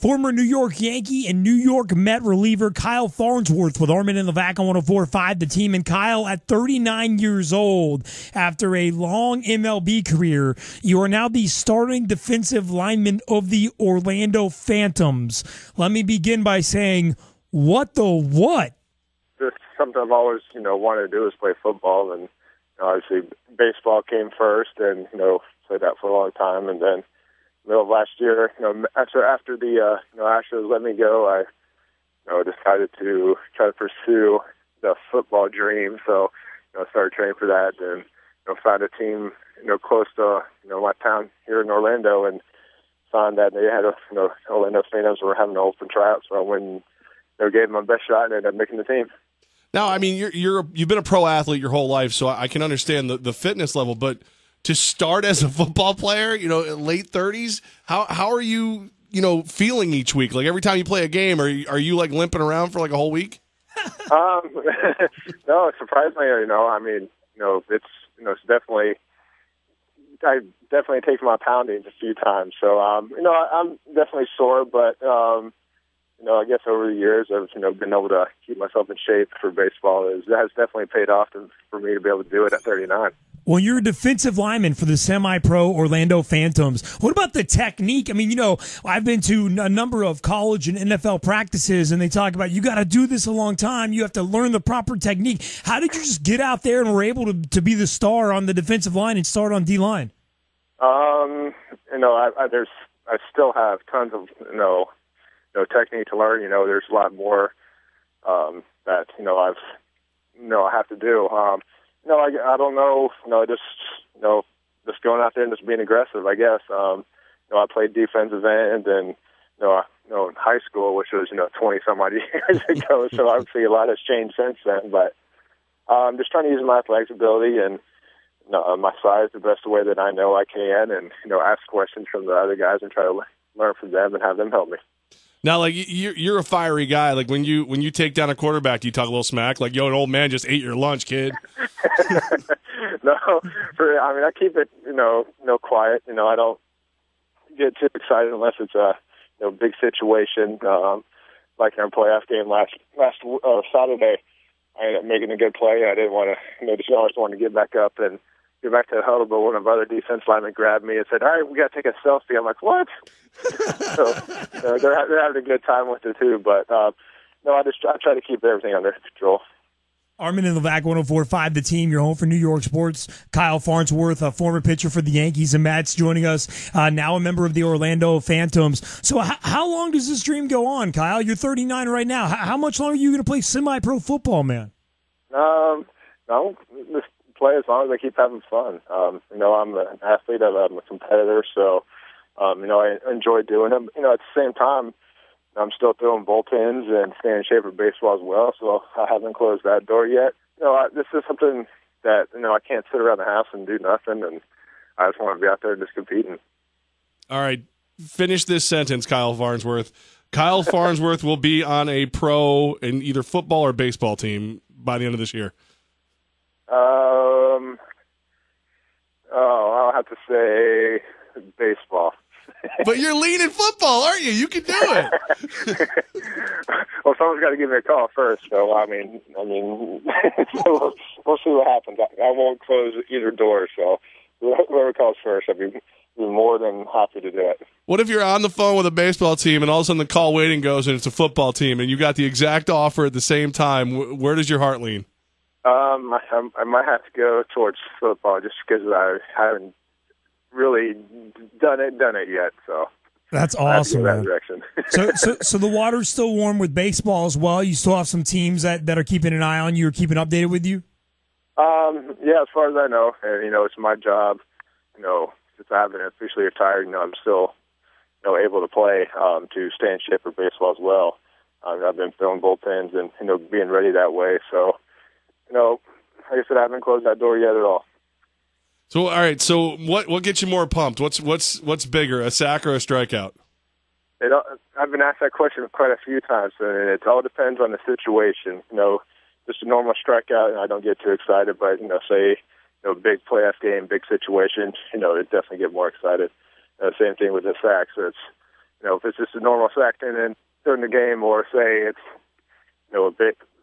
former New York Yankee and New York Met reliever Kyle Farnsworth with Armen and Levack on 104.5 The Team. And Kyle, at 39 years old, after a long MLB career, you are now the starting defensive lineman of the Orlando Phantoms. Let me begin by saying, what the what? Just something I've always, wanted to do is play football, and obviously baseball came first, and played that for a long time, and then middle of last year, after the Astros let me go, I decided to try to pursue the football dream. So I started training for that, and found a team close to my town here in Orlando, and found that they had Orlando Phantoms were having an open tryout, so I went and gave them my best shot and ended up making the team. Now, I mean, you've been a pro athlete your whole life, so I can understand the fitness level, but to start as a football player, late 30s, how are you, feeling each week? Like every time you play a game, are you like limping around for like a whole week? No, surprisingly, it's definitely, I definitely take my poundings a few times. So, I'm definitely sore, but, I guess over the years I've, been able to keep myself in shape for baseball. That has definitely paid off for me to be able to do it at 39. Well, you're a defensive lineman for the semi-pro Orlando Phantoms. What about the technique? I mean, I've been to a number of college and NFL practices, and they talk about you got to do this a long time. You have to learn the proper technique. How did you just get out there and were able to be the star on the defensive line and start on D-line? I still have tons of, technique to learn. There's a lot more that, I have to do. I don't know. Just going out there and just being aggressive, I guess. I played defensive end, and in high school, which was 20 some odd years ago. So obviously a lot has changed since then. But I'm just trying to use my athletic ability and my size the best way that I know I can, and ask questions from the other guys and try to learn from them and have them help me. Now, like you're a fiery guy. Like when you take down a quarterback, do you talk a little smack? Like, yo, an old man just ate your lunch, kid. No, I keep it quiet. I don't get too excited unless it's a big situation. Like in our playoff game last Saturday, I ended up making a good play. I didn't want to, just always wanted to get back up and get back to the huddle, but one of our other defense linemen grabbed me and said, "All right, we got to take a selfie." I'm like, "What?" So they're having a good time with it too. But I try to keep everything under control. Armen and Levack, 104.5 The Team, your home for New York sports. Kyle Farnsworth, a former pitcher for the Yankees, and Matt's joining us, now a member of the Orlando Phantoms. So how long does this dream go on, Kyle? You're 39 right now. How much longer are you going to play semi-pro football, man? No, just play as long as I keep having fun. I'm an athlete, I'm a competitor, so, I enjoy doing them. At the same time, I'm still throwing bullpens and staying in shape for baseball as well, so I haven't closed that door yet. This is something that, I can't sit around the house and do nothing, and I just want to be out there just competing. All right, finish this sentence, Kyle Farnsworth. Kyle Farnsworth will be on a pro in either football or baseball team by the end of this year. I'll have to say baseball. But you're leaning football, aren't you? You can do it. Well, someone's got to give me a call first. So we'll see what happens. I won't close either door. So whoever calls first, I'll be more than happy to do it. What if you're on the phone with a baseball team and all of a sudden the call waiting goes and it's a football team and you got the exact offer at the same time? Where does your heart lean? I might have to go towards football just because I haven't really done it yet. So that's awesome, that man. Direction. so the water's still warm with baseball as well. You still have some teams that are keeping an eye on you or keeping updated with you. Yeah, as far as I know, and it's my job. Since I haven't officially retired, I'm still able to play to stay in shape for baseball as well. I've been throwing bullpens and being ready that way. So like I said, I haven't closed that door yet at all. So, all right. So, what gets you more pumped? What's bigger, a sack or a strikeout? I've been asked that question quite a few times, and it all depends on the situation. Just a normal strikeout, I don't get too excited. But say big playoff game, big situation, it definitely get more excited. Same thing with the sack. So it's if it's just a normal second and during the game, or say it's a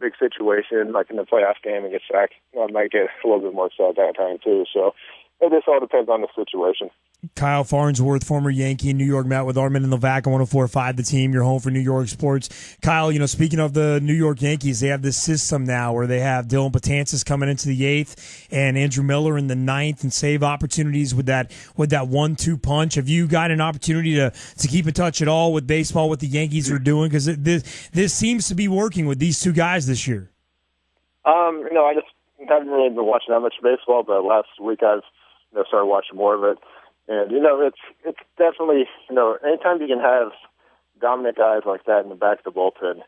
big situation like in the playoff game and get sacked, I might get a little bit more upset at that time too. So it just all depends on the situation. Kyle Farnsworth, former Yankee in New York, met with Armen and Levack on 104.5 The Team, your home for New York sports. Kyle, speaking of the New York Yankees, they have this system now where they have Dylan Betances coming into the 8th and Andrew Miller in the 9th and save opportunities with that 1-2 punch. Have you got an opportunity to keep in touch at all with baseball, what the Yankees are doing? Because this seems to be working with these two guys this year. I just haven't really been watching that much baseball, but last week I've started watching more of it. And, it's definitely, anytime you can have dominant guys like that in the back of the bullpen,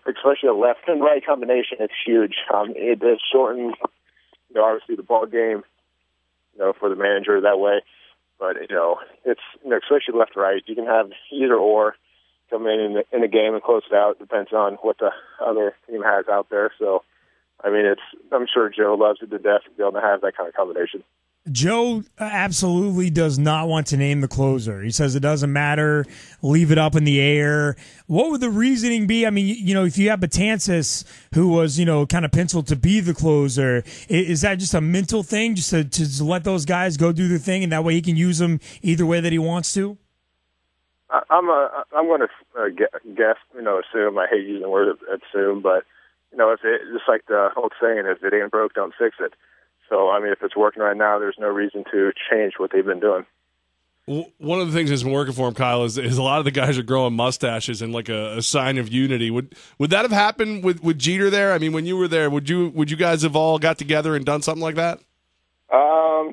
especially a left and right combination, it's huge. It does shorten, obviously the ball game, for the manager that way. But, it's, especially left and right, you can have either or come in the game and close it out. Depends on what the other team has out there. So, I'm sure Joe loves it to death to be able to have that kind of combination. Joe absolutely does not want to name the closer. He says it doesn't matter, leave it up in the air. What would the reasoning be? If you have Betances, who was, kind of penciled to be the closer, is that just a mental thing, just to let those guys go do their thing, and that way he can use them either way that he wants to? I'm going to guess, assume. I hate using the word assume, but, if it, just like the old saying, if it ain't broke, don't fix it. So, if it's working right now, there's no reason to change what they've been doing. One of the things that's been working for him, Kyle, is a lot of the guys are growing mustaches and like a sign of unity. Would that have happened with Jeter there? When you were there, would you guys have all got together and done something like that? I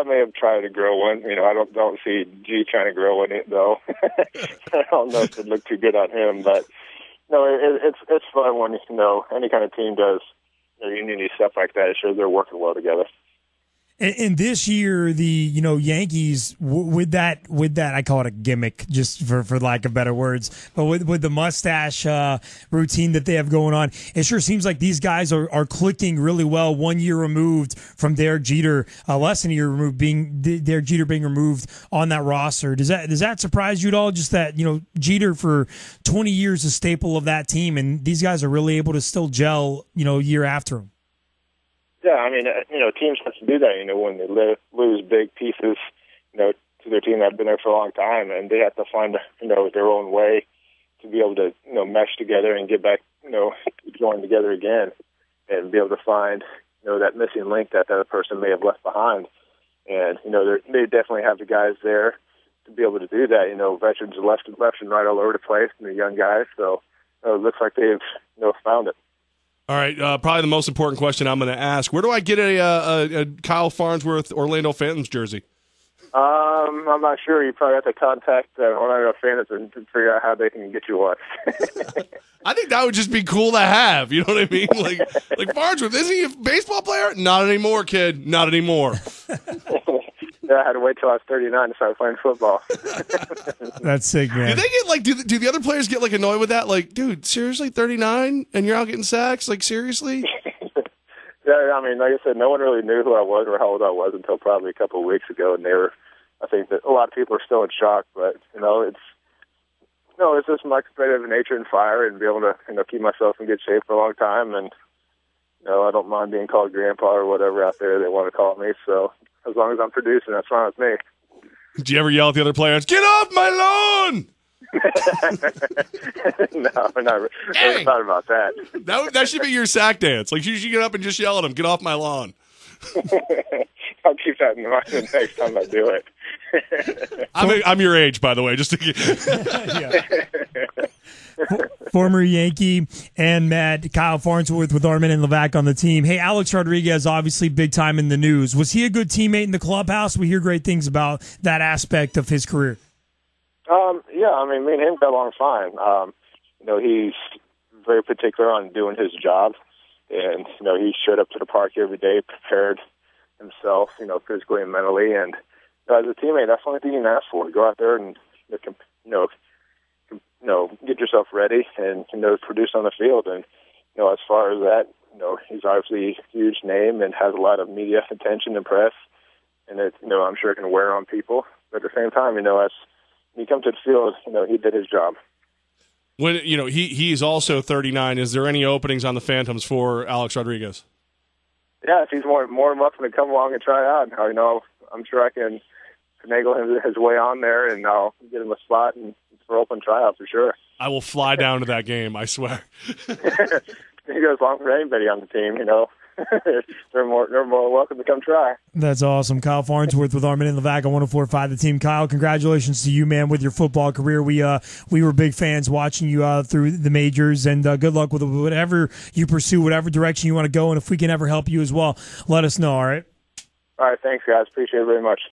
may have tried to grow one. I don't see G trying to grow one though. I don't know if it looked too good on him, but it's fun when any kind of team does unity stuff like that. It shows they're working well together. And this year, the Yankees with that I call it a gimmick, just for lack of better words, but with the mustache routine that they have going on, it sure seems like these guys are clicking really well. 1 year removed from Derek Jeter, less than a year removed Derek Jeter being removed on that roster. Does that surprise you at all? Just that Jeter for 20 years a staple of that team, and these guys are really able to still gel year after him. Yeah, teams have to do that, when they lose big pieces, to their team that have been there for a long time, and they have to find, their own way to be able to, mesh together and get back, join together again and be able to find, that missing link that other person may have left behind. And, they definitely have the guys there to be able to do that. Veterans are left and right all over the place, and the young guys, so it looks like they've, found it. All right, probably the most important question I'm going to ask. Where do I get a Kyle Farnsworth Orlando Phantoms jersey? I'm not sure. You probably have to contact Orlando Phantoms and figure out how they can get you one. I think that would just be cool to have. You know what I mean? Like Farnsworth, isn't he a baseball player? Not anymore, kid. Not anymore. Yeah, I had to wait till I was 39 to start playing football. That's sick, man. Do they get do the other players get annoyed with that? Like, dude, seriously, 39 and you're out getting sacks? Like, seriously? Yeah, like I said, no one really knew who I was or how old I was until probably a couple of weeks ago, and I think that a lot of people are still in shock, but it's just my competitive nature and fire, and be able to keep myself in good shape for a long time, and I don't mind being called grandpa or whatever out there they want to call me. So as long as I'm producing, that's fine with me. Do you ever yell at the other players, "Get off my lawn"? No, not thought about that. That should be your sack dance. Like, you should get up and just yell at them, "Get off my lawn." I'll keep that in mind the next time I do it. I'm your age, by the way. Just to Former Yankee and Matt, Kyle Farnsworth with Armen and Levack on the team. Hey, Alex Rodriguez, obviously big time in the news. Was he a good teammate in the clubhouse? We hear great things about that aspect of his career. Yeah, me and him got along fine. He's very particular on doing his job, and he showed up to the park every day, prepared himself, physically and mentally, and as a teammate, that's the only thing you can ask for. Go out there and get yourself ready and produce on the field. And as far as that, he's obviously a huge name and has a lot of media attention and press, and I'm sure it can wear on people. But at the same time, as when you come to the field, he did his job. When he's also 39, is there any openings on the Phantoms for Alex Rodriguez? Yeah, if he's more than welcome to come along and try out, I'm sure I can finagle his way on there, and I'll get him a spot and for open tryout for sure. I will fly down to that game, I swear. He goes along for anybody on the team, They're more welcome to come try. That's awesome. Kyle Farnsworth with Armen and Levack on 104.5 The Team. Kyle, congratulations to you, man, with your football career. We were big fans watching you through the majors, and good luck with whatever you pursue, whatever direction you want to go, and if we can ever help you as well, let us know, all right? All right, thanks, guys. Appreciate it very much.